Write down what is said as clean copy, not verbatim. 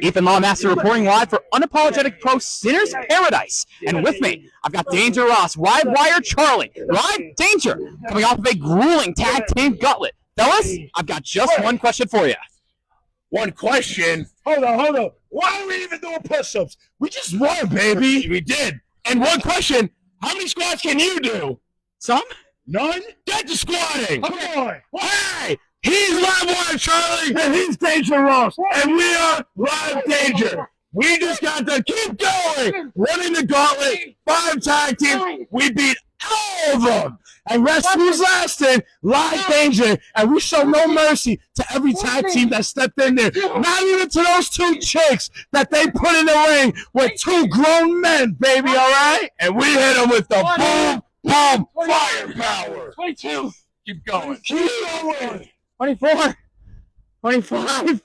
Ethan Lawmaster reporting live for Unapologetic Pro Sinner's Paradise. And with me, I've got Danger Ross, Live Wire Charlie, Live Danger, coming off of a grueling tag team gauntlet. Fellas, I've got just one question for you. One question? Hold on. Why are we even doing push-ups? We just won, baby. We did. And one question, how many squats can you do? Some? None? Get to squatting. Come on. Hey, he's Live Wire Charlie, and he's Danger Ross, and we are Live Danger. We just got to keep going, running the gauntlet, 5 tag teams. We beat all of them. And rest who's lasting, Live Danger. And we show no mercy to every tag team that stepped in there. Not even to those 2 chicks that they put in the ring with 2 grown men, baby, all right? And we hit them with the boom, firepower. 22. Keep going. Keep going. 24, 25.